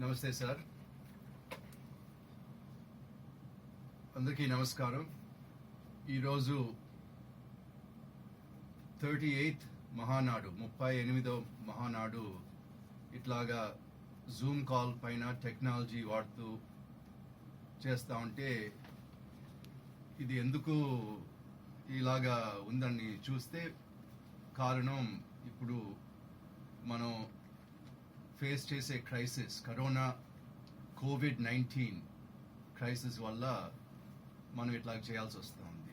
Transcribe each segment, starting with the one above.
నమస్తే సార్, అందరికీ నమస్కారం. ఈరోజు 38th మహానాడు 38వ మహానాడు ఇట్లాగా జూమ్ కాల్ పైన టెక్నాలజీ వాడుతూ చేస్తూ ఉంటే ఇది ఎందుకు ఇలాగా ఉందని చూస్తే కారణం ఇప్పుడు మనం ఫేస్ చేసే క్రైసిస్, కరోనా COVID-19 క్రైసిస్ వల్ల మనం ఇట్లా చేయాల్సి వస్తుంది.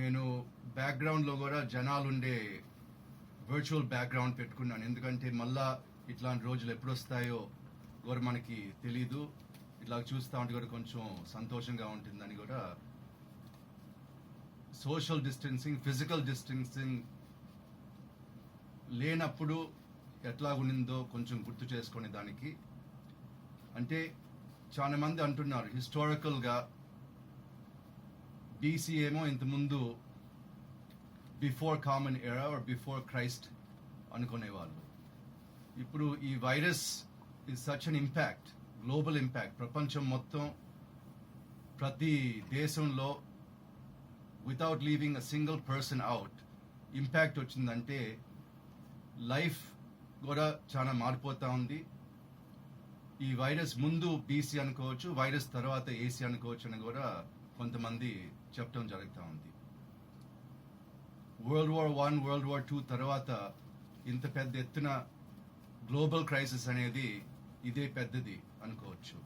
నేను బ్యాక్గ్రౌండ్లో కూడా జనాలుండే వర్చువల్ బ్యాక్గ్రౌండ్ పెట్టుకున్నాను, ఎందుకంటే మళ్ళా ఇట్లాంటి రోజులు ఎప్పుడు వస్తాయో కూడా మనకి తెలీదు. ఇట్లా చూస్తూ ఉంటే కూడా కొంచెం సంతోషంగా ఉంటుందని కూడా. సోషల్ డిస్టెన్సింగ్, ఫిజికల్ డిస్టెన్సింగ్ లేనప్పుడు ఎట్లా ఉండిందో కొంచెం గుర్తు చేసుకునే దానికి. అంటే చాలా మంది అంటున్నారు హిస్టారికల్గా BC ఏమో ఇంతకుముందు before common era or before Christ అనుకునేవాళ్ళు. ఇప్పుడు ఈ virus is such an impact, global impact, ప్రపంచం మొత్తం ప్రతి దేశంలో without leaving a single person out impact వచ్చిందంటే లైఫ్ కూడా చాలా మారిపోతూ ఉంది. ఈ వైరస్ ముందు BC అనుకోవచ్చు, వైరస్ తర్వాత AC అనుకోవచ్చు అని కూడా కొంతమంది చెప్పడం జరుగుతూ ఉంది. World War I, World War II తర్వాత ఇంత పెద్ద ఎత్తున గ్లోబల్ క్రైసిస్ అనేది ఇదే పెద్దది అనుకోవచ్చు.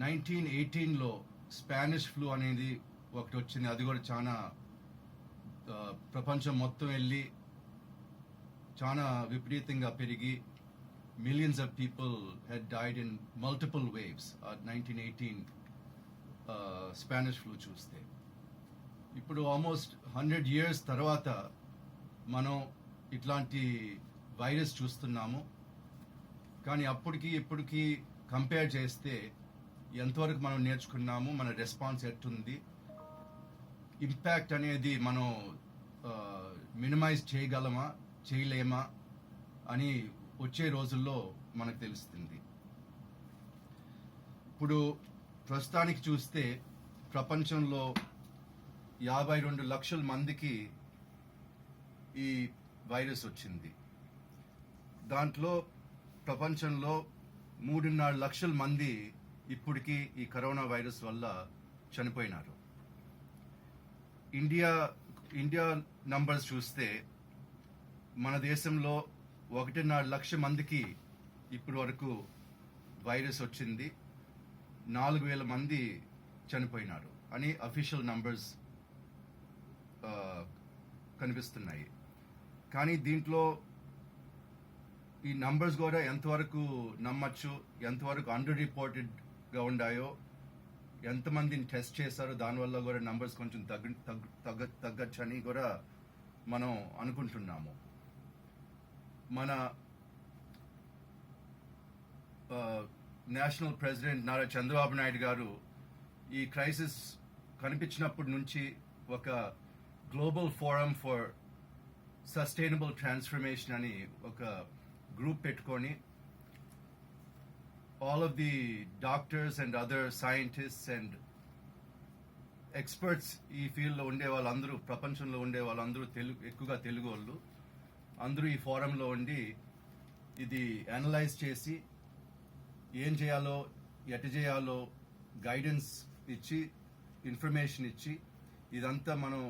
1918లో స్పానిష్ ఫ్లూ అనేది ఒకటి వచ్చింది. అది కూడా చాలా ప్రపంచం మొత్తం వెళ్ళి చాలా విపరీతంగా పెరిగి millions of people had died in multiple waves. 1918 Spanish flu చూస్తే ఇప్పుడు ఆల్మోస్ట్ 100 years తర్వాత మనం ఇట్లాంటి వైరస్ చూస్తున్నాము. కానీ అప్పటికి ఇప్పటికి కంపేర్ చేస్తే ఎంతవరకు మనం నేర్చుకున్నాము, మన రెస్పాన్స్ ఎట్టుంది, ఇంపాక్ట్ అనేది మనం మినిమైజ్ చేయగలమా చేయలేమా అని వచ్చే రోజుల్లో మనకు తెలుస్తుంది. ఇప్పుడు ప్రస్తుతానికి చూస్తే ప్రపంచంలో 52 లక్షల మందికి ఈ వైరస్ వచ్చింది. దాంట్లో ప్రపంచంలో 3.5 లక్షల మంది ఇప్పటికీ ఈ కరోనా వైరస్ వల్ల చనిపోయినారు. ఇండియా నంబర్స్ చూస్తే మన దేశంలో 1.5 లక్ష మందికి ఇప్పటి వరకు వైరస్ వచ్చింది, 4,000 మంది చనిపోయినారు అని అఫీషియల్ నంబర్స్ కనిపిస్తున్నాయి. కానీ దీంట్లో ఈ నంబర్స్ కూడా ఎంతవరకు నమ్మచ్చు, ఎంతవరకు అండర్ రిపోర్టెడ్గా ఉన్నాయో, ఎంతమందిని టెస్ట్ చేశారో దానివల్ల కూడా నంబర్స్ కొంచెం తగ్గచ్చు అని కూడా మనం అనుకుంటున్నాము. మన నేషనల్ ప్రెసిడెంట్ నారా చంద్రబాబు నాయుడు గారు ఈ క్రైసిస్ కనిపించినప్పటి నుంచి ఒక global forum for sustainable transformation అని ఒక గ్రూప్ పెట్టుకొని all of the doctors and other scientists and experts ఈ ఫీల్డ్లో ఉండే వాళ్ళందరూ, ప్రపంచంలో ఉండే వాళ్ళందరూ ఎక్కువగా తెలుగు వాళ్ళు అందరూ ఈ ఫోరంలో ఉండి ఇది అనలైజ్ చేసి ఏం చేయాలో ఎట చేయాలో గైడెన్స్ ఇచ్చి ఇన్ఫర్మేషన్ ఇచ్చి ఇదంతా మనం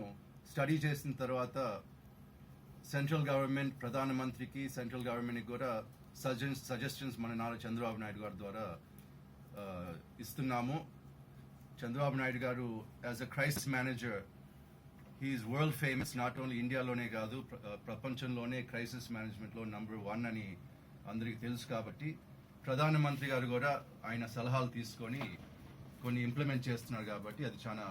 స్టడీ చేసిన తర్వాత సెంట్రల్ గవర్నమెంట్, ప్రధానమంత్రికి, సెంట్రల్ గవర్నమెంట్కి కూడా సజెషన్స్ మన నారా చంద్రబాబు నాయుడు గారి ద్వారా ఇస్తున్నాము. చంద్రబాబు నాయుడు గారు as a crisis manager he is world famous. Not only ఇండియాలోనే కాదు, ప్రపంచంలోనే క్రైసిస్ మేనేజ్మెంట్లో నంబర్ 1 అని అందరికీ తెలుసు. కాబట్టి ప్రధానమంత్రి గారు కూడా ఆయన సలహాలు తీసుకొని కొన్ని ఇంప్లిమెంట్ చేస్తున్నారు. కాబట్టి అది చాలా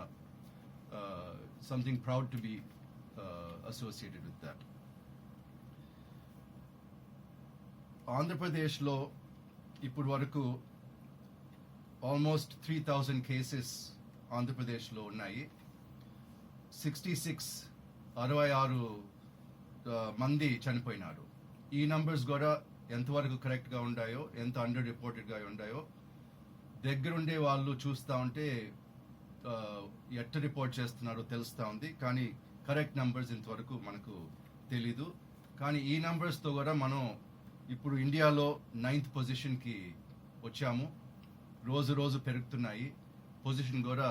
something proud to be associated with that. ఆంధ్రప్రదేశ్లో ఇప్పుడు వరకు ఆల్మోస్ట్ 3,000 కేసెస్ ఆంధ్రప్రదేశ్లో ఉన్నాయి. 66 మంది చనిపోయినారు. ఈ నంబర్స్ కూడా ఎంతవరకు కరెక్ట్గా ఉండాయో, ఎంత అండర్ రిపోర్టెడ్గా ఉండాయో దగ్గరుండే వాళ్ళు చూస్తూ ఉంటే ఎట్ట రిపోర్ట్ చేస్తున్నారో తెలుస్తూ ఉంది. కానీ కరెక్ట్ నంబర్స్ ఇంతవరకు మనకు తెలీదు. కానీ ఈ నంబర్స్తో కూడా మనం ఇప్పుడు ఇండియాలో 9th పొజిషన్కి వచ్చాము. రోజు రోజు పెరుగుతున్నాయి, పొజిషన్ కూడా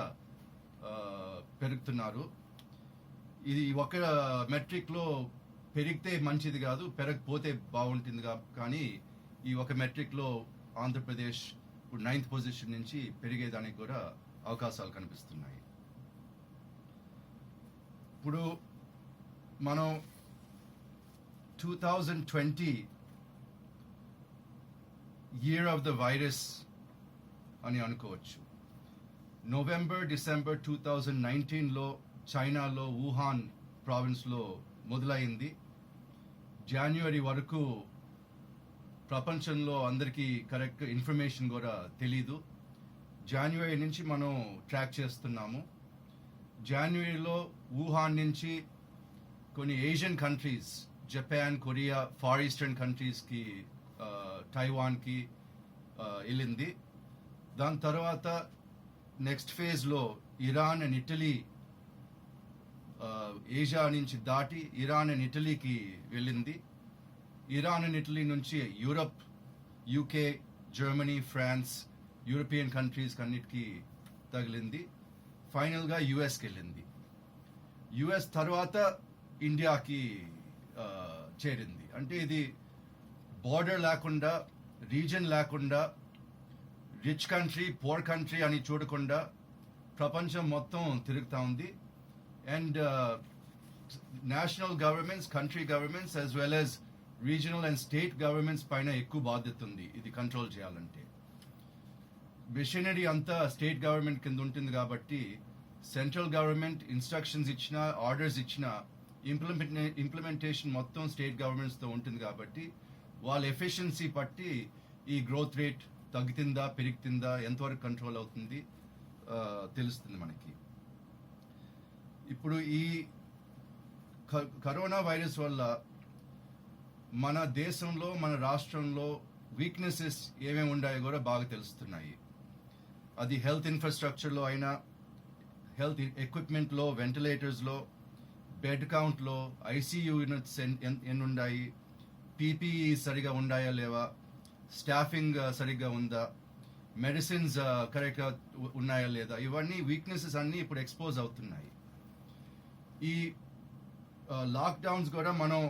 పెరుగుతున్నారు. ఇది ఒక మెట్రిక్లో పెరిగితే మంచిది కాదు, పెరగకపోతే బాగుంటుంది. కానీ ఈ ఒక మెట్రిక్లో ఆంధ్రప్రదేశ్ ఇప్పుడు 9th పొజిషన్ నుంచి పెరిగేదానికి కూడా అవకాశాలు కనిపిస్తున్నాయి. ఇప్పుడు మనం 2020 ఇయర్ ఆఫ్ ద వైరస్ అని అనుకోవచ్చు. నవంబర్ డిసెంబర్ 2019లో చైనాలో వుహాన్ ప్రావిన్స్లో మొదలైంది. జనవరి వరకు ప్రపంచంలో అందరికీ కరెక్ట్ ఇన్ఫర్మేషన్ కూడా తెలీదు. జనవరి నుంచి మనం ట్రాక్ చేస్తున్నాము. జనవరిలో వుహాన్ నుంచి కొన్ని Asian countries, Japan, Korea, far eastern కంట్రీస్కి, తైవాన్కి వెళ్ళింది. దాని తర్వాత నెక్స్ట్ ఫేజ్లో ఇరాన్ అండ్ ఇటలీ, ఏషియా నుంచి దాటి ఇరాన్ అండ్ ఇటలీకి వెళ్ళింది. ఇరాన్ అండ్ ఇటలీ నుంచి Europe, UK, Germany, France, European countries అన్నిటికీ తగిలింది. ఫైనల్గా యుఎస్కి వెళ్ళింది. యుఎస్ తర్వాత ఇండియాకి చేరింది. అంటే ఇది బార్డర్ లేకుండా, రీజన్ లేకుండా, రిచ్ కంట్రీ, పూర్ కంట్రీ అని చూడకుండా ప్రపంచం మొత్తం తిరుగుతూ ఉంది. And national governments, country governments as well as regional and state governments పైన ఎక్కువ బాధ్యత ఉంది ఇది కంట్రోల్ చేయాలంటే. మిషనరీ అంతా స్టేట్ గవర్నమెంట్ కింద ఉంటుంది కాబట్టి సెంట్రల్ గవర్నమెంట్ ఇన్స్ట్రక్షన్స్ ఇచ్చినా, ఆర్డర్స్ ఇచ్చినా ఇంప్లిమెంటేషన్ మొత్తం స్టేట్ గవర్నమెంట్స్తో ఉంటుంది. కాబట్టి వాళ్ళ ఎఫిషియన్సీ బట్టి ఈ గ్రోత్ రేట్ తగ్గుతుందా, పెరుగుతుందా, ఎంతవరకు కంట్రోల్ అవుతుంది తెలుస్తుంది మనకి. ఇప్పుడు ఈ కరోనా వైరస్ వల్ల మన దేశంలో, మన రాష్ట్రంలో వీక్నెసెస్ ఏమేమి ఉన్నాయో కూడా బాగా తెలుస్తున్నాయి. అది హెల్త్ ఇన్ఫ్రాస్ట్రక్చర్లో అయినా, హెల్త్ ఎక్విప్మెంట్లో, వెంటిలేటర్స్లో, బెడ్ కౌంట్లో, ఐసీయూ యూనిట్స్ ఎన్ని ఉన్నాయి, పీపీఈ సరిగా ఉన్నాయా లేవా, స్టాఫింగ్ సరిగ్గా ఉందా, మెడిసిన్స్ కరెక్ట్గా ఉన్నాయా లేదా, ఇవన్నీ వీక్నెసెస్ అన్నీ ఇప్పుడు ఎక్స్పోజ్ అవుతున్నాయి. ఈ లాక్డౌన్స్ కూడా మనం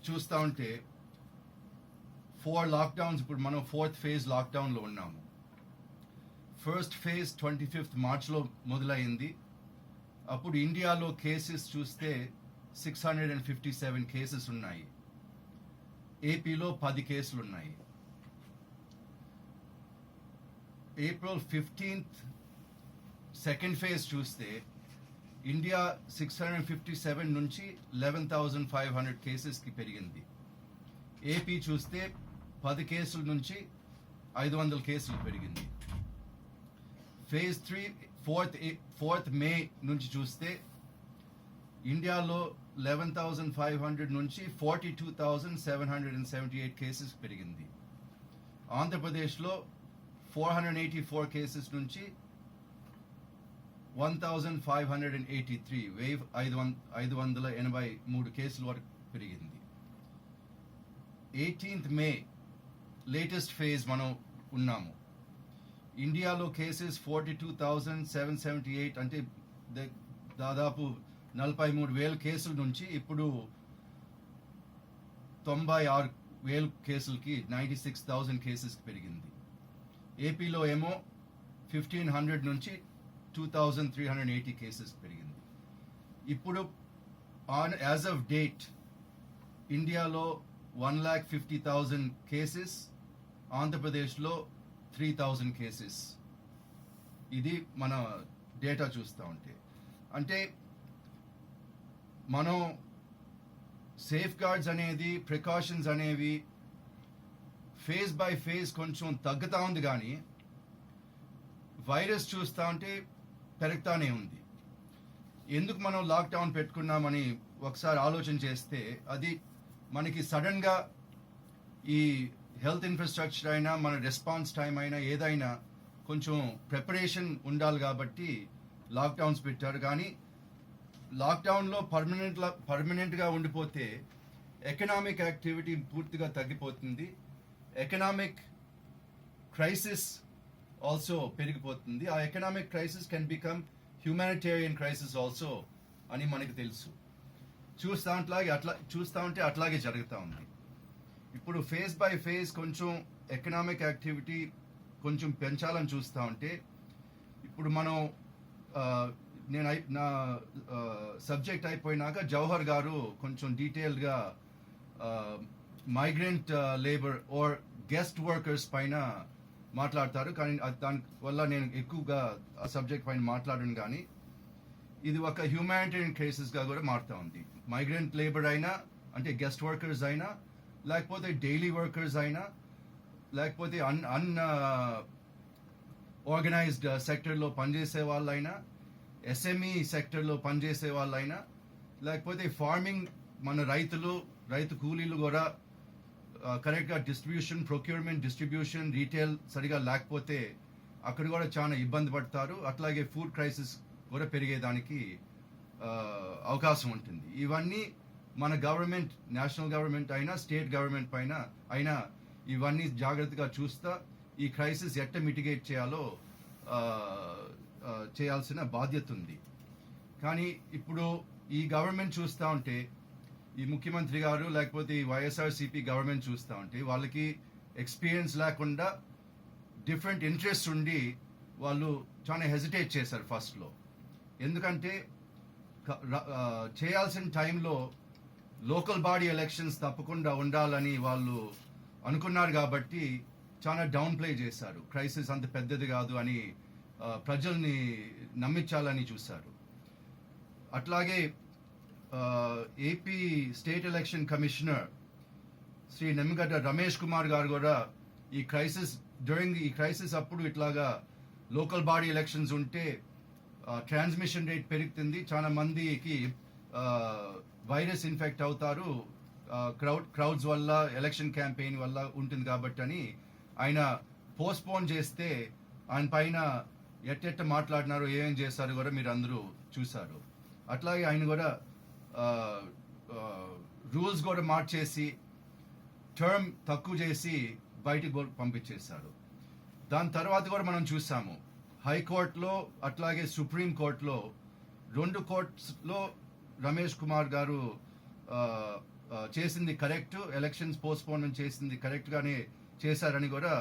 చూస్తూ ఉంటే 4 లాక్డౌన్స్, ఇప్పుడు మనం 4th ఫేజ్ లాక్డౌన్లో ఉన్నాము. ఫస్ట్ ఫేజ్ 25th మార్చ్లో మొదలైంది. అప్పుడు ఇండియాలో కేసెస్ చూస్తే 657 కేసెస్ ఉన్నాయి. ఏపీలో 10 కేసులు ఉన్నాయి. ఏప్రిల్ 15th సెకండ్ ఫేజ్ చూస్తే ఇండియా 657 నుంచి 11,500 కేసెస్కి పెరిగింది. ఏపీ చూస్తే 10 కేసుల నుంచి 500 కేసులు పెరిగింది. ఫేజ్ 3 4th మే నుంచి చూస్తే ఇండియాలో 11,500 నుంచి 42,778 కేసెస్ పెరిగింది. ఆంధ్రప్రదేశ్లో 484 కేసెస్ నుంచి 1,583 583 కేసుల వరకు పెరిగింది. 18th మే లేటెస్ట్ ఫేజ్ మనం ఉన్నాము. ఇండియాలో కేసెస్ 42,778, అంటే దాదాపు 43,000 కేసుల నుంచి ఇప్పుడు 96,000 కేసులకి, 96,000 కేసెస్కి పెరిగింది. ఏపీలో ఏమో 1,500 నుంచి 2,380 కేసెస్ పెరిగింది. ఇప్పుడు యాజ్ ఆఫ్ డేట్ ఇండియాలో 1,50,000 కేసెస్, ఆంధ్రప్రదేశ్లో 3,000 కేసెస్. ఇది మన డేటా చూస్తూ ఉంటే, అంటే మనం సేఫ్ గార్డ్స్ అనేది, ప్రికాషన్స్ అనేవి ఫేజ్ బై ఫేజ్ కొంచెం తగ్గుతూ ఉంది. కానీ వైరస్ చూస్తూ ఉంటే పెరుగుతానే ఉంది. ఎందుకు మనం లాక్డౌన్ పెట్టుకున్నామని ఒకసారి ఆలోచన చేస్తే, అది మనకి సడన్గా ఈ హెల్త్ ఇన్ఫ్రాస్ట్రక్చర్ అయినా మన రెస్పాన్స్ టైం అయినా ఏదైనా కొంచెం ప్రిపరేషన్ ఉండాలి కాబట్టి లాక్డౌన్స్ పెట్టారు. కానీ లాక్డౌన్లో పర్మనెంట్గా ఉండిపోతే ఎకనామిక్ యాక్టివిటీ పూర్తిగా తగ్గిపోతుంది. ఎకనామిక్ క్రైసిస్ ఆల్సో పెరిగిపోతుంది. ఆ economic crisis can become humanitarian crisis also అని మనకు తెలుసు. చూస్తా ఉంటే అట్లాగే జరుగుతూ ఉంది. ఇప్పుడు ఫేజ్ బై ఫేజ్ కొంచెం ఎకనామిక్ యాక్టివిటీ కొంచెం పెంచాలని చూస్తూ ఉంటే ఇప్పుడు మనం నా సబ్జెక్ట్ అయిపోయినాక జవహర్ గారు కొంచెం డీటెయిల్డ్గా migrant labour or guest workers పైన మాట్లాడతారు. కానీ దాని వల్ల నేను ఎక్కువగా ఆ సబ్జెక్ట్ పైన మాట్లాడను. కానీ ఇది ఒక హ్యూమానిటేరియన్ క్రైసిస్గా కూడా మారుతూ ఉంది. మైగ్రెంట్ లేబర్ అయినా అంటే గెస్ట్ వర్కర్స్ అయినా లేకపోతే డైలీ వర్కర్స్ అయినా లేకపోతే ఆర్గనైజ్డ్ సెక్టర్లో పనిచేసే వాళ్ళైనా ఎస్ఎంఈ సెక్టర్లో పనిచేసే వాళ్ళైనా లేకపోతే ఫార్మింగ్ మన రైతు కూలీలు కూడా కరెక్ట్గా ప్రొక్యూర్మెంట్ డిస్ట్రిబ్యూషన్ రీటైల్ సరిగా లేకపోతే అక్కడ కూడా చాలా ఇబ్బంది పడతారు. అట్లాగే ఫుడ్ క్రైసిస్ కూడా పెరిగేదానికి అవకాశం ఉంటుంది. ఇవన్నీ మన గవర్నమెంట్, నేషనల్ గవర్నమెంట్ అయినా స్టేట్ గవర్నమెంట్ పైన అయినా ఇవన్నీ జాగ్రత్తగా చూస్తా ఈ క్రైసిస్ ఎట్ట మిటిగేట్ చేయాలో చేయాల్సిన బాధ్యత ఉంది. కానీ ఇప్పుడు ఈ గవర్నమెంట్ చూస్తూ ఉంటే ఈ ముఖ్యమంత్రి గారు లేకపోతే ఈ వైఎస్ఆర్సీపీ గవర్నమెంట్ చూస్తూ ఉంటే వాళ్ళకి ఎక్స్పీరియన్స్ లేకుండా డిఫరెంట్ ఇంట్రెస్ట్ ఉండి వాళ్ళు చాలా హెజిటేట్ చేశారు ఫస్ట్లో. ఎందుకంటే చేయాల్సిన టైంలో లోకల్ బాడీ ఎలక్షన్స్ తప్పకుండా ఉండాలని వాళ్ళు అనుకున్నారు కాబట్టి చాలా డౌన్ ప్లే చేశారు. క్రైసిస్ అంత పెద్దది కాదు అని ప్రజల్ని నమ్మించాలని చూశారు. అట్లాగే AP state election commissioner Shri Nimmagadda Ramesh Kumar గారు కూడా ఈ క్రైసిస్ అప్పుడు ఇట్లాగా లోకల్ బాడీ ఎలక్షన్స్ ఉంటే ట్రాన్స్మిషన్ రేట్ పెరుగుతుంది, చాలా మందికి వైరస్ ఇన్ఫెక్ట్ అవుతారు, క్రౌడ్స్ వల్ల ఎలక్షన్ క్యాంపెయిన్ వల్ల ఉంటుంది కాబట్టి అని ఆయన పోస్ట్పోన్ చేస్తే ఆయన పైన ఎట్టెట్ట మాట్లాడినారో ఏమేం చేశారో కూడా మీరు అందరూ చూశారు. అట్లాగే ఆయన కూడా రూల్స్ కూడా మార్చేసి టర్మ్ తక్కువ చేసి బయటికి పంపించేశారు. దాని తర్వాత కూడా మనం చూసాము హైకోర్టులో అట్లాగే సుప్రీం కోర్టులో 2 కోర్ట్స్లో రమేష్ కుమార్ గారు చేసింది కరెక్ట్, ఎలక్షన్స్ పోస్ట్పోన్మెంట్ చేసింది కరెక్ట్గానే చేశారని కూడా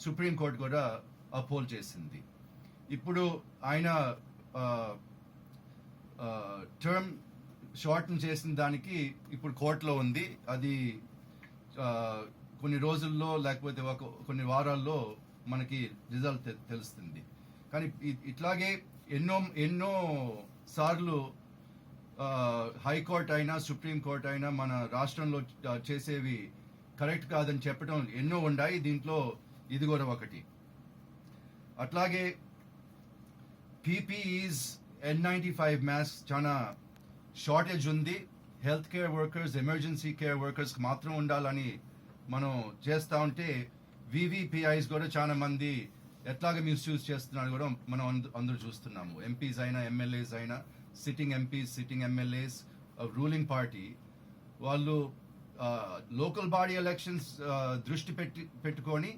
సుప్రీం కోర్టు కూడా అపోల్ చేసింది. ఇప్పుడు ఆయన టర్మ్ షార్టన్ చేసిన దానికి ఇప్పుడు కోర్టులో ఉంది. అది కొన్ని రోజుల్లో లేకపోతే కొన్ని వారాల్లో మనకి రిజల్ట్ తెలుస్తుంది. కానీ ఇట్లాగే ఎన్నో సార్లు హైకోర్టు అయినా సుప్రీం కోర్టు అయినా మన రాష్ట్రంలో చేసేవి కరెక్ట్ కాదని చెప్పడం ఎన్నో ఉన్నాయి. దీంట్లో ఇది కూడా ఒకటి. అట్లాగే పీపీఈస్ N95 మాస్క్ చాలా షార్టేజ్ ఉంది. Health care workers, emergency care వర్కర్స్కి మాత్రం ఉండాలని మనం చేస్తూ ఉంటే వివిపిఐస్ కూడా చాలా మంది ఎట్లాగా మిస్యూజ్ చేస్తున్నారు కూడా మనం అందరూ చూస్తున్నాము. ఎంపీస్ అయినా ఎమ్మెల్యేస్ అయినా sitting MPs, sitting MLAs, ruling party వాళ్ళు లోకల్ బాడీ ఎలక్షన్స్ దృష్టి పెట్టుకొని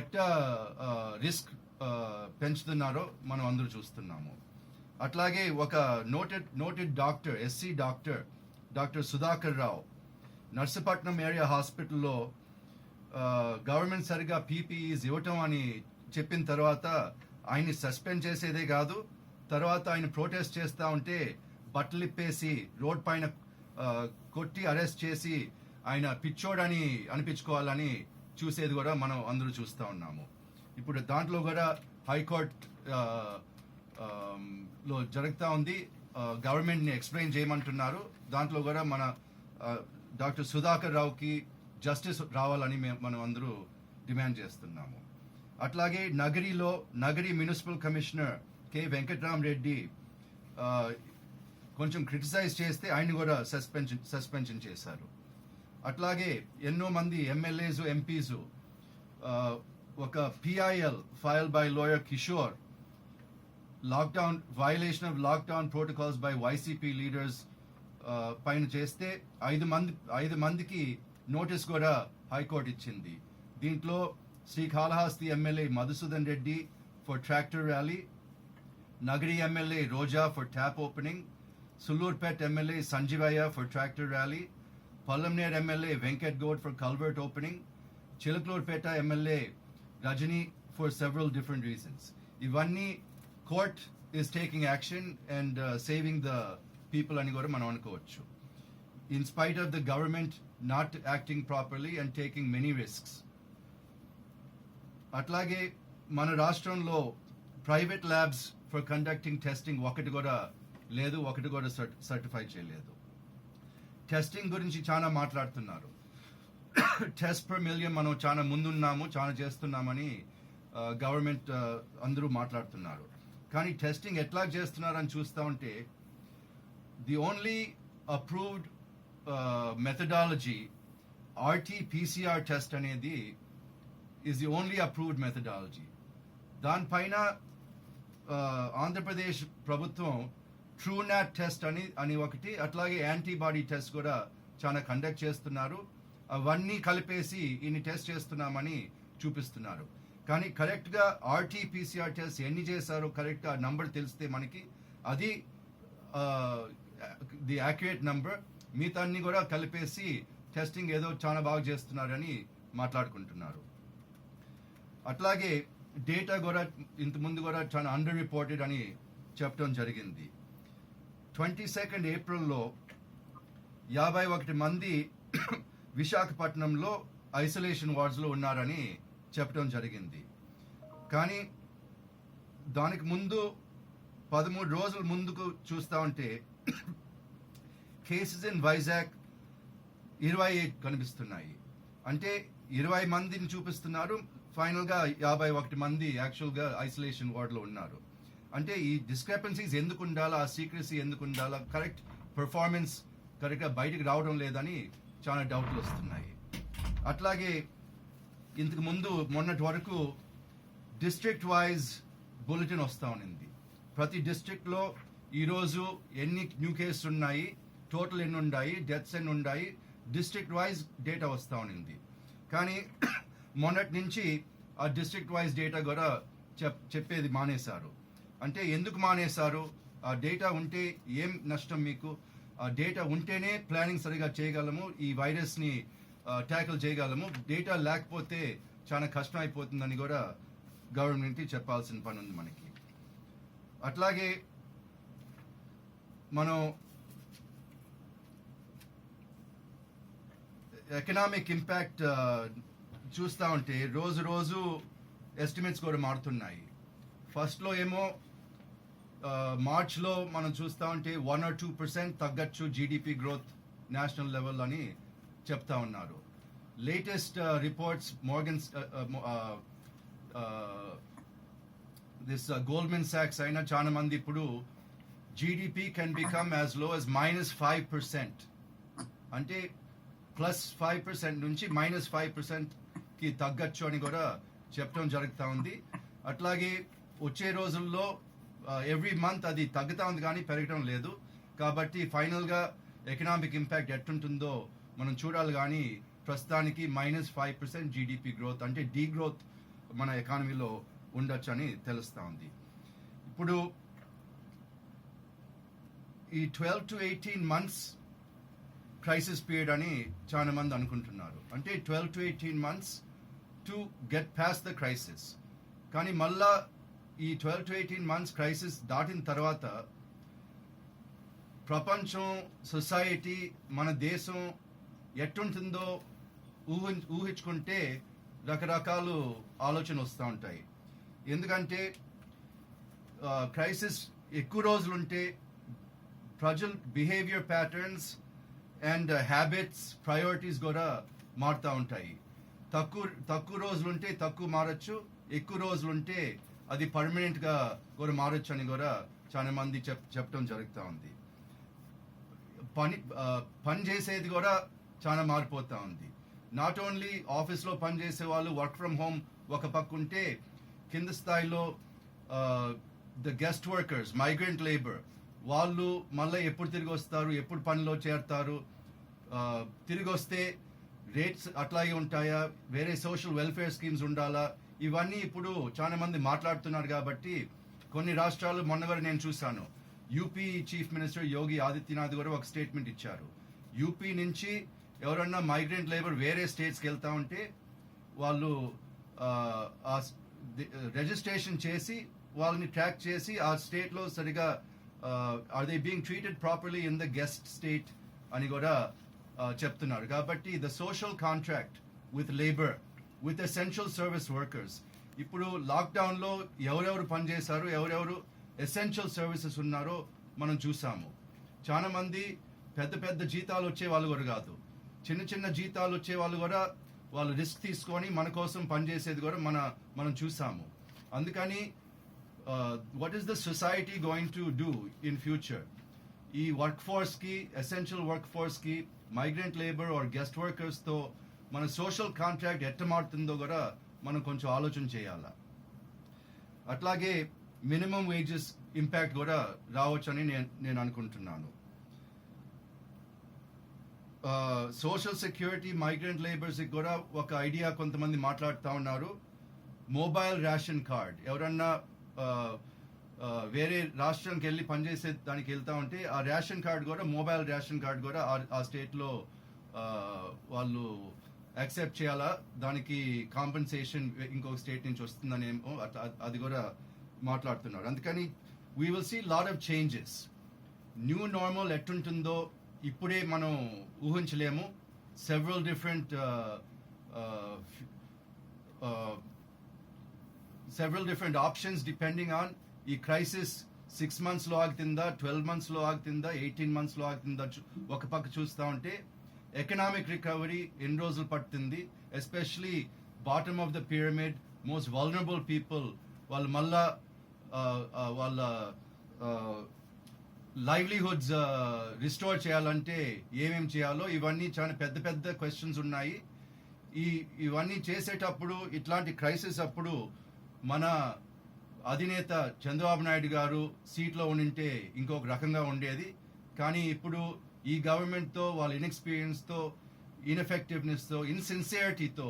ఎట్టా రిస్క్ పెంచుతున్నారో మనం అందరూ చూస్తున్నాము. అట్లాగే ఒక noted doctor, SC doctor Sudhakar Rao Narsapatnam area హాస్పిటల్లో గవర్నమెంట్ సరిగా పీపీఈస్ ఇవ్వటం అని చెప్పిన తర్వాత ఆయన్ని సస్పెండ్ చేసేదే కాదు, తర్వాత ఆయన ప్రొటెస్ట్ చేస్తూ ఉంటే బట్టలిప్పేసి రోడ్ పైన కొట్టి అరెస్ట్ చేసి ఆయన పిచ్చోడని అనిపించుకోవాలని చూసేది కూడా మనం అందరూ చూస్తూ ఉన్నాము. ఇప్పుడు దాంట్లో కూడా హైకోర్టు లో జరుగుతూ ఉంది. గవర్నమెంట్ని ఎక్స్ప్లెయిన్ చేయమంటున్నారు. దాంట్లో కూడా మన డాక్టర్ సుధాకర్ రావుకి జస్టిస్ రావాలని మనం అందరూ డిమాండ్ చేస్తున్నాము. అట్లాగే Nagari municipal commissioner K Venkatramareddy కొంచెం క్రిటిసైజ్ చేస్తే ఆయన కూడా సస్పెన్షన్ చేశారు. అట్లాగే ఎన్నో మంది ఎమ్మెల్యేస్ ఎంపీస్ ఒక PIL file by lawyer Kishore lockdown violation of lockdown protocols by YCP leaders పైన చేస్తే 5 మందికి నోటీస్ కూడా హైకోర్టు ఇచ్చింది. దీంట్లో Srikalahasti MLA Madhusudan Reddy for tractor rally, Nagari MLA Roja for tap opening, Sullurpet MLA Sanjeevaiah for tractor rally, Palamaner MLA Venkat Goud for culvert opening, Chilakaluripet MLA Rajini for several different reasons. ఇవన్నీ court is taking action and saving the people అని కూడా మనం అనుకోవచ్చు. In spite of the government not acting properly and taking many risks. అట్లాగే మన రాష్ట్రంలో private labs for conducting testing ఒకటి కూడా లేదు, ఒకటి కూడా సర్టిఫై చేయలేదు. టెస్టింగ్ గురించి చాలా మాట్లాడుతున్నారు. టెస్ట్ పర్ మిలియన్ మనం చాలా ముందున్నాము, చాలా చేస్తున్నామని గవర్నమెంట్ అందరూ మాట్లాడుతున్నారు. కానీ టెస్టింగ్ ఎట్లా చేస్తున్నారని చూస్తూ ఉంటే the only approved methodology RT-PCR test అనేది is the only approved methodology. దానిపైన ఆంధ్రప్రదేశ్ ప్రభుత్వం ట్రూనాట్ టెస్ట్ అని ఒకటి, అట్లాగే యాంటీబాడీ టెస్ట్ కూడా చాలా కండక్ట్ చేస్తున్నారు. అవన్నీ కలిపేసి ఇన్ని టెస్ట్ చేస్తున్నామని చూపిస్తున్నారు. కానీ కరెక్ట్గా RT-PCR టెస్ట్ ఎన్ని చేశారో కరెక్ట్గా నంబర్ తెలిస్తే మనకి అది ది యాక్యురేట్ నంబర్. మిగతా అన్ని కూడా కలిపేసి టెస్టింగ్ ఏదో చాలా బాగా చేస్తున్నారని మాట్లాడుకుంటున్నారు. అట్లాగే డేటా కూడా ఇంతకుముందు కూడా చాలా అండర్ రిపోర్టెడ్ అని చెప్పడం జరిగింది. 22 ఏప్రిల్లో 51 మంది విశాఖపట్నంలో ఐసోలేషన్ వార్డ్స్లో ఉన్నారని చెప్పడం జరిగింది. కానీ దానికి ముందు 13 రోజుల ముందుకు చూస్తూ ఉంటే కేసెస్ ఇన్ వైజాగ్ 28 కనిపిస్తున్నాయి. అంటే 20 మందిని చూపిస్తున్నారు, ఫైనల్గా 51 మంది యాక్చువల్గా ఐసోలేషన్ వార్డులో ఉన్నారు. అంటే ఈ డిస్క్రిపెన్సీస్ ఎందుకు ఉండాలా, ఆ సీక్రెసీ ఎందుకు ఉండాలా, కరెక్ట్ పర్ఫార్మెన్స్ కరెక్ట్గా బయటకు రావడం లేదని చాలా డౌట్లు వస్తున్నాయి. అట్లాగే ఇంతకు ముందు మొన్నటి వరకు డిస్ట్రిక్ట్ వైజ్ బులెటిన్ వస్తూ ఉన్నింది. ప్రతి డిస్ట్రిక్ట్లో ఈరోజు ఎన్ని న్యూ కేసెస్ ఉన్నాయి, టోటల్ ఎన్ని ఉన్నాయి, డెత్స్ ఎన్ని ఉన్నాయి, డిస్ట్రిక్ట్ వైజ్ డేటా వస్తూ ఉన్నింది. కానీ మొన్నటి నుంచి ఆ డిస్ట్రిక్ట్ వైజ్ డేటా కూడా చెప్పేది మానేశారు. అంటే ఎందుకు మానేశారు? ఆ డేటా ఉంటే ఏం నష్టం మీకు? ఆ డేటా ఉంటేనే ప్లానింగ్ సరిగా చేయగలము, ఈ వైరస్ని ట్యాకిల్ చేయగలము. డేటా లేకపోతే చాలా కష్టం అయిపోతుందని కూడా గవర్నమెంట్కి చెప్పాల్సిన పని ఉంది మనకి. అట్లాగే మనం ఎకనామిక్ ఇంపాక్ట్ చూస్తూ ఉంటే రోజు రోజు ఎస్టిమేట్స్ కూడా మారుతున్నాయి. ఫస్ట్లో ఏమో మార్చ్లో మనం చూస్తూ ఉంటే 1 or 2% తగ్గచ్చు జీడిపి గ్రోత్ నేషనల్ లెవెల్ అని చెప్తా ఉన్నారు. లేటెస్ట్ రిపోర్ట్స్ దిస్ గోల్డ్మెన్ సాక్స్ అయినా చాలా మంది ఇప్పుడు GDP can become as low as -5%, అంటే +5% నుంచి -5%కి తగ్గచ్చు అని కూడా చెప్పడం జరుగుతూ ఉంది. అట్లాగే వచ్చే రోజుల్లో ఎవ్రీ మంత్ అది తగ్గుతూ ఉంది కానీ పెరగడం లేదు. కాబట్టి ఫైనల్గా ఎకనామిక్ ఇంపాక్ట్ ఎట్టుంటుందో మనం చూడాలి. కానీ ప్రస్తుతానికి -5% జీడిపి గ్రోత్, అంటే డీ గ్రోత్ మన ఎకానమీలో ఉండొచ్చు అని తెలుస్తూ ఉంది. ఇప్పుడు ఈ 12 to 18 months క్రైసిస్ పీరియడ్ అని చాలా మంది అనుకుంటున్నారు. అంటే 12 to 18 months to get past the crisis. కానీ మళ్ళా ఈ 12 to 18 months క్రైసిస్ దాటిన తర్వాత ప్రపంచం, సొసైటీ, మన దేశం ఎట్టుంటుందో ఊహించుకుంటే రకరకాల ఆలోచన వస్తూ ఉంటాయి. ఎందుకంటే క్రైసిస్ ఎక్కువ రోజులుంటే ప్రజల behaviour patterns and habits, priorities కూడా మారుతూ ఉంటాయి. తక్కువ రోజులుంటే తక్కువ మారచ్చు, ఎక్కువ రోజులుంటే అది పర్మనెంట్గా కూడా మారచ్చు అని కూడా చాలా మంది చెప్పడం జరుగుతూ ఉంది. పని చేసేది కూడా చాలా మారిపోతా ఉంది. నాట్ ఓన్లీ ఆఫీస్లో పనిచేసే వాళ్ళు వర్క్ ఫ్రమ్ హోమ్ ఒక పక్క ఉంటే, కింద స్థాయిలో the guest workers, migrant labour, వాళ్ళు మళ్ళీ ఎప్పుడు తిరిగి వస్తారు, ఎప్పుడు పనిలో చేరతారు, తిరిగి వస్తే రేట్స్ అట్లాగే ఉంటాయా, వేరే సోషల్ వెల్ఫేర్ స్కీమ్స్ ఉండాలా, ఇవన్నీ ఇప్పుడు చాలా మంది మాట్లాడుతున్నారు. కాబట్టి కొన్ని రాష్ట్రాలు, మొన్న కూడా నేను చూశాను, UP chief minister Yogi Adityanath కూడా ఒక స్టేట్మెంట్ ఇచ్చారు. యూపీ నుంచి ఎవరన్నా మైగ్రెంట్ లేబర్ వేరే స్టేట్స్కి వెళ్తా ఉంటే వాళ్ళు రిజిస్ట్రేషన్ చేసి వాళ్ళని ట్రాక్ చేసి ఆ స్టేట్లో సరిగా are they being treated properly in the guest state అని కూడా చెప్తున్నారు. కాబట్టి the social contract with labour, with essential service workers, ఇప్పుడు లాక్డౌన్లో ఎవరెవరు పనిచేశారు, ఎవరెవరు ఎసెన్షియల్ సర్వీసెస్ ఉన్నారో మనం చూసాము. చాలా మంది పెద్ద పెద్ద జీతాలు వచ్చే వాళ్ళు కూడా కాదు, చిన్న చిన్న జీతాలు వచ్చే వాళ్ళు కూడా వాళ్ళు రిస్క్ తీసుకొని మన కోసం పనిచేసేది కూడా మనం చూసాము. అందుకని what is the society going to do in future? ఈ వర్క్ ఫోర్స్కి, ఎసెన్షియల్ వర్క్ ఫోర్స్కి, మైగ్రెంట్ లేబర్ ఆర్ గెస్ట్ వర్కర్స్తో మన సోషల్ కాంట్రాక్ట్ ఎట్ట మారుతుందో కూడా మనం కొంచెం ఆలోచన చేయాలా. అట్లాగే మినిమం వేజెస్ ఇంపాక్ట్ కూడా రావచ్చని నేను అనుకుంటున్నాను. సోషల్ సెక్యూరిటీ, మైగ్రెంట్ లేబర్స్ కూడా ఒక ఐడియా కొంతమంది మాట్లాడుతూ ఉన్నారు. మొబైల్ రేషన్ కార్డ్, ఎవరన్నా వేరే రాష్ట్రానికి వెళ్ళి పనిచేసే దానికి వెళ్తా ఉంటే ఆ రేషన్ కార్డ్ కూడా, మొబైల్ రేషన్ కార్డ్ కూడా ఆ స్టేట్లో వాళ్ళు యాక్సెప్ట్ చేయాలా, దానికి కాంపెన్సేషన్ ఇంకొక స్టేట్ నుంచి వస్తుందనేమో అది కూడా మాట్లాడుతున్నారు. అందుకని we will see lot of changes. New normal ఎట్టుంటుందో ఇప్పుడే మనం ఊహించలేము. Several different options depending on ఈ క్రైసిస్ 6 months లో ఆగుతుందా, 12 months లో ఆగుతుందా, 18 months లో ఆగుతుందా. ఒక పక్క చూస్తూ ఉంటే ఎకనామిక్ రికవరీ ఎన్ని రోజులు పడుతుంది, especially bottom of the pyramid, most vulnerable people, వాళ్ళు మళ్ళా వాళ్ళ లైవ్లీహుడ్స్ రిస్టోర్ చేయాలంటే ఏమేమి చేయాలో, ఇవన్నీ చాలా పెద్ద పెద్ద క్వశ్చన్స్ ఉన్నాయి. ఇవన్నీ చేసేటప్పుడు, ఇట్లాంటి క్రైసిస్ అప్పుడు మన అధినేత చంద్రబాబు నాయుడు గారు సీట్లో ఉండింటే ఇంకొక రకంగా ఉండేది. కానీ ఇప్పుడు ఈ గవర్నమెంట్తో, వాళ్ళ ఇన్ఎక్స్పీరియన్స్తో, ఇన్ఎఫెక్టివ్నెస్తో, ఇన్సిన్సియరిటీతో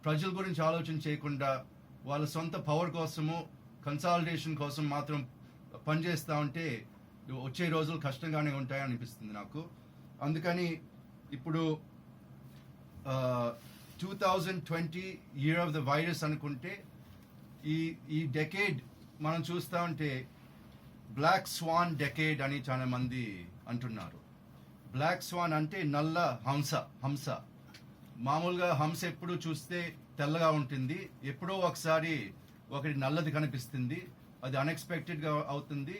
ప్రజల గురించి ఆలోచన చేయకుండా వాళ్ళ సొంత పవర్ కోసము, కన్సాలిడేషన్ కోసం మాత్రం పనిచేస్తూ ఉంటే వచ్చే రోజులు కష్టంగానే ఉంటాయని అనిపిస్తుంది నాకు. అందుకని ఇప్పుడు 2020 ఇయర్ ఆఫ్ ద వైరస్ అనుకుంటే, ఈ డెకేడ్ మనం చూస్తూ ఉంటే బ్లాక్ స్వాన్ డెకేడ్ అని చాలా మంది అంటున్నారు. బ్లాక్ స్వాన్ అంటే నల్ల హంస. మామూలుగా హంస ఎప్పుడు చూస్తే తెల్లగా ఉంటుంది, ఎప్పుడో ఒకసారి ఒకటి నల్లది కనిపిస్తుంది, అది అన్ఎక్స్పెక్టెడ్గా అవుతుంది,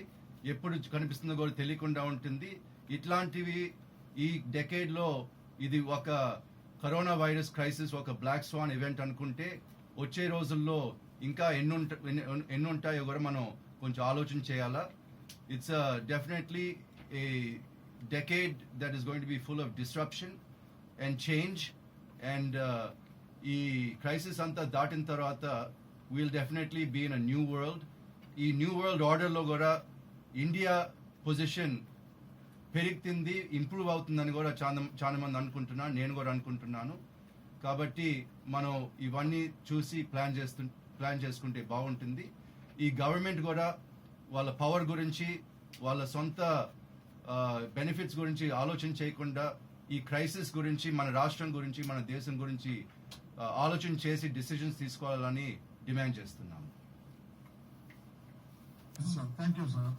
ఎప్పుడు కనిపిస్తుందో కూడా తెలియకుండా ఉంటుంది. ఇట్లాంటివి ఈ డెకేడ్లో ఇది ఒక కరోనా వైరస్ క్రైసిస్, ఒక బ్లాక్ స్వాన్ ఈవెంట్ అనుకుంటే, వచ్చే రోజుల్లో ఇంకా ఎన్ని ఉంటాయో కూడా మనం కొంచెం ఆలోచన చేయాలా. It's definitely A decade that is going to be full of disruption and change, and ఈ క్రైసిస్ అంతా దాటిన తర్వాత we'll definitely be in a new world. ఈ న్యూ వరల్డ్ ఆర్డర్లో కూడా ఇండియా పొజిషన్ పెరుగుతుంది, ఇంప్రూవ్ అవుతుందని కూడా చాలా మంది అనుకుంటున్నాను, నేను కూడా అనుకుంటున్నాను. కాబట్టి మనం ఇవన్నీ చూసి ప్లాన్ చేసుకుంటే బాగుంటుంది. ఈ గవర్నమెంట్ కూడా వాళ్ళ పవర్ గురించి, వాళ్ళ సొంత బెనిఫిట్స్ గురించి ఆలోచన చేయకుండా ఈ క్రైసిస్ గురించి, మన రాష్ట్రం గురించి, మన దేశం గురించి ఆలోచన చేసి డిసిజన్స్ తీసుకోవాలని డిమాండ్ చేస్తున్నాము. Thank you sir.